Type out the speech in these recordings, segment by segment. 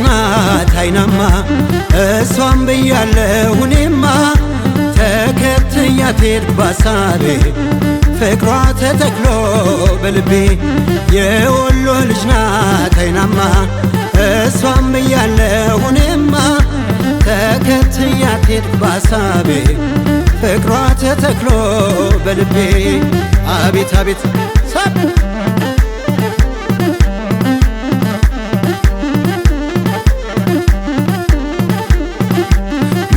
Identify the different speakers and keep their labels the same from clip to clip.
Speaker 1: ናት አይናማ እሷም ብያለሁ እኔማ ተከትያት ሄድኩ ባሳቤ ፍቅሯ ተተክሎ በልቤ የወሎ ልጅ ናት አይናማ እሷም ብያለሁ እኔማ ተከትያት ሄድኩ ባሳቤ ፍቅሯ ተተክሎ በልቤ አቤት አቤት ሰብ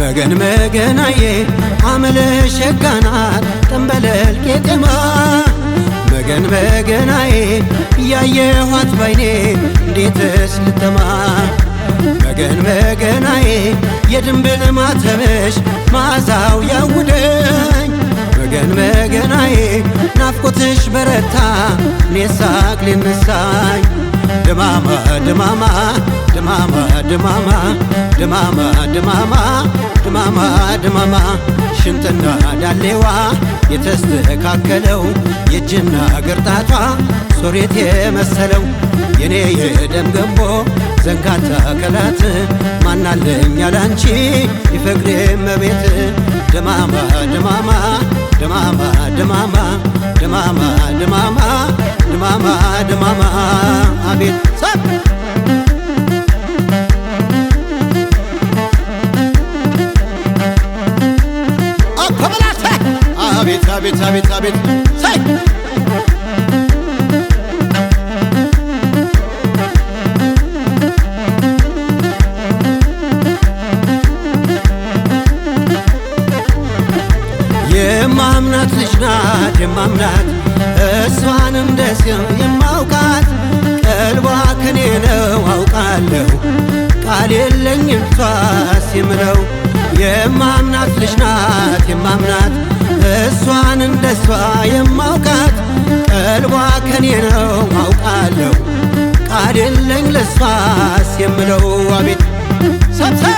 Speaker 1: መገን መገናዬ አመለሽ ሸጋናት ጠንበለል ቄጤማ መገን መገናዬ እያየኋት ባይኔ እንዴትስ ልተማ መገን መገናዬ የድንብል ማተብሽ መዓዛው ያውደኝ መገን መገናዬ ናፍቆትሽ በረታ ኔሳቅ ሊነሳኝ ድማማ ድማማ ድማማ ድማማ ድማማ ድማማ ድማማ ድማማ ሽንጥና ዳሌዋ የተስተካከለው የእጅና ግርጣቷ ሶሬት የመሰለው የኔ የደም ገንቦ ዘንጋታ ከላት ማናለኝ ያላንቺ ይፈቅሬ መቤት ድማማ ድማማ ድማማ ድማማ ድማማ ድማማ ድማማ ድማማ አቤት ሰብ አከበላተ አቤት አቤት አቤት አቤት ሳይ የማምናት ልጅ ናት የማምናት እሷንም ደስ የማውቃት ቀልቧ ከኔ ነው አውቃለሁ ቃል የለኝም ሷስ የምለው የማምናት ልጅ ናት የማምናት እሷን እንደሷ የማውቃት ቀልቧ ከኔ ነው አውቃለሁ ቃል የለኝ ለሷስ የምለው አቤት ሰብሰብ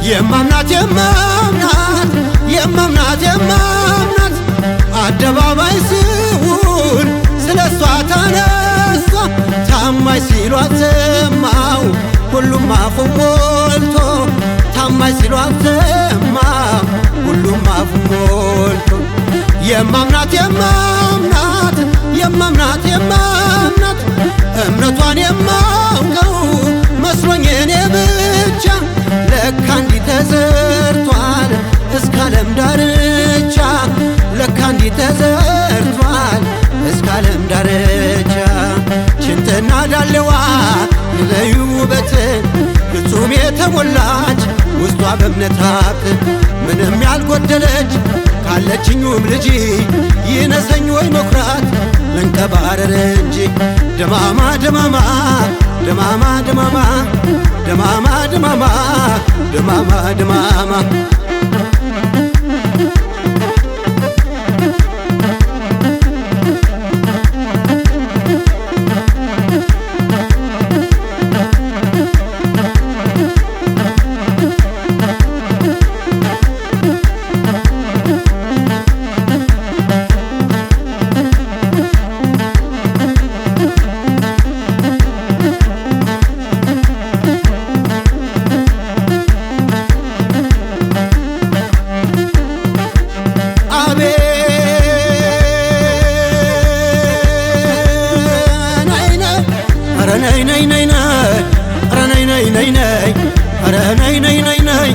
Speaker 1: የማምናት የማምናት የማምናት የማምናት አደባባይ ስውል ስለሷ ተነሳ ታማኝ ሲሏት ሰማው ሁሉም አፉ ሞልቶ ታማኝ ሲሏት ሰማው ሁሉም አፉ ሞልቶ የማምናት የማምናት የማምናት የማምናት እምነቷን የማውቀው መስሎኝ እኔ ብቻ ለካ እንዲህ ተዘርቷል እስከ ዓለም ዳርቻ ለካ እንዲህ ተዘርቷል እስከ ዓለም ዳርቻ ሽንጥና ዳሌዋ ይለዩ ውበት ፍጹም የተሞላች ውስጧ በእምነት ሀብት ምንም ያልጎደለች ካለችኙም ልጅ ይነሰኝ ወይ መኩራት ልንቀባረር እንጂ ድማማ ድማማ ድማማ ድማማ ድማማ ድማማ ድማማ ድማማ ነይ ነይ ነይ ነይ ኧረ ነይ ነይ ነይ ነይ ኧረ ነይ ነይ ነይ ነይ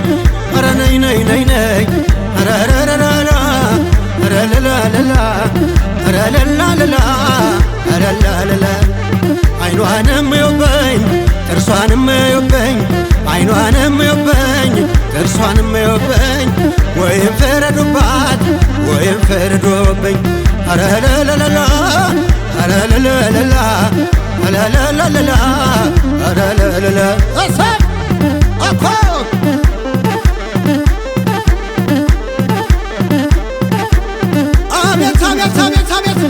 Speaker 1: ኧረ ነይ ነይ ነይ ነይ ኧረ ረረረራ ኧረ ለላለላ ኧረ ለላለላ ኧረ ላለላ አይኗንም እዩብኝ ጥርሷንም እዩብኝ አይኗንም እዩብኝ ጥርሷንም እዩብኝ ወይም ፍረዱባት ወይም ፍረዱብኝ ኧረ ለላለላ ኧረ ለላለላ ላ ላ ላ ላ ላ ላ ላ ላ አሳብ አኮ አቤት አቤት አቤት አቤት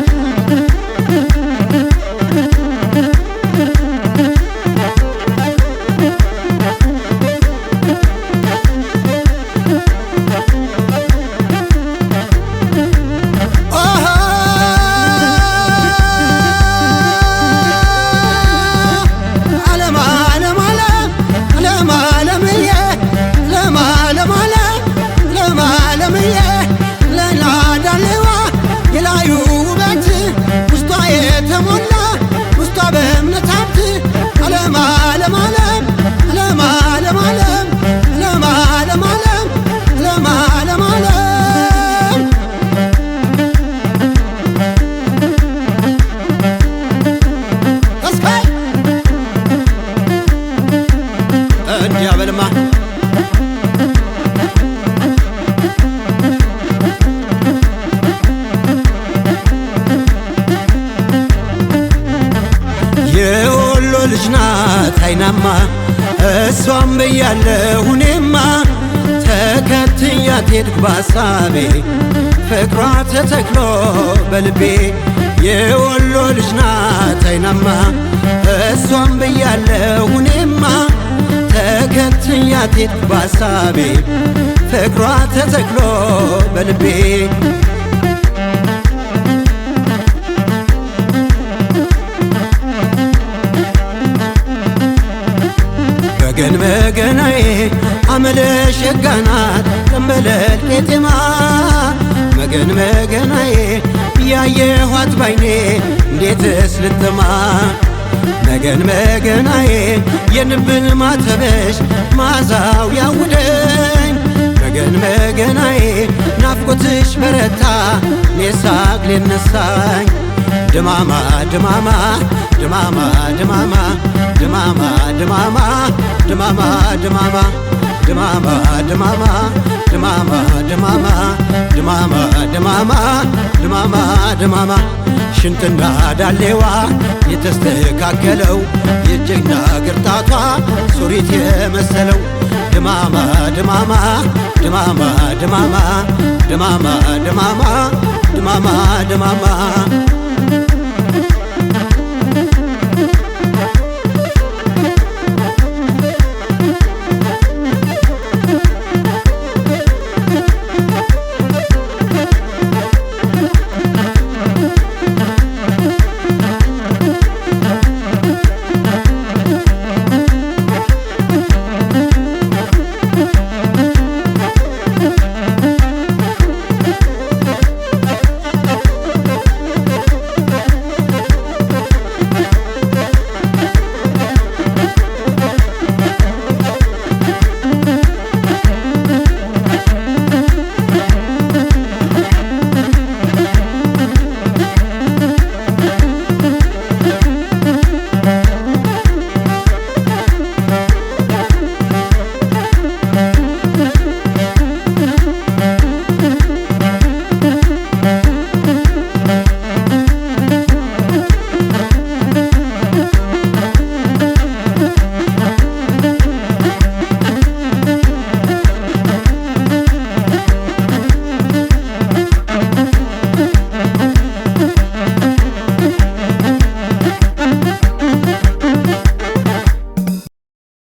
Speaker 1: አሃ ልጅ ናት አይናማ እሷም ብያለሁ እኔማ ተከትያት ሄድኩ ባሳቤ ፍቅሯ ተተክሎ በልቤ የወሎ ልጅ ናት አይናማ እሷም ብያለሁ እኔማ ተከትያት ሄድኩ ባሳቤ ፍቅሯ ተተክሎ በልቤ መገን መገናዬ አመለ ሸጋ ናት ተንበለል ቄጤማ መገን መገናዬ ያየኋት ባይኔ እንዴትስ ልጥማ መገን መገናዬ የንብል ማተበሽ ማዛው ያውደኝ መገን መገናዬ ናፍቆትሽ በረታ ኔሳቅ ሊነሳኝ ድማማ ድማማ ድማማ ድማማ ድማማ ድማማ ድማማ ድማማ ድማማ ድማማ ድማማ ድማማ ድማማ ድማማ ድማማ ድማማ ሽንትና ዳሌዋ የተስተካከለው የጀግና ግርጣቷ ሱሪት የመሰለው ድማማ ድማማ ድማማ ድማማ ድማማ ድማማ ድማማ ድማማ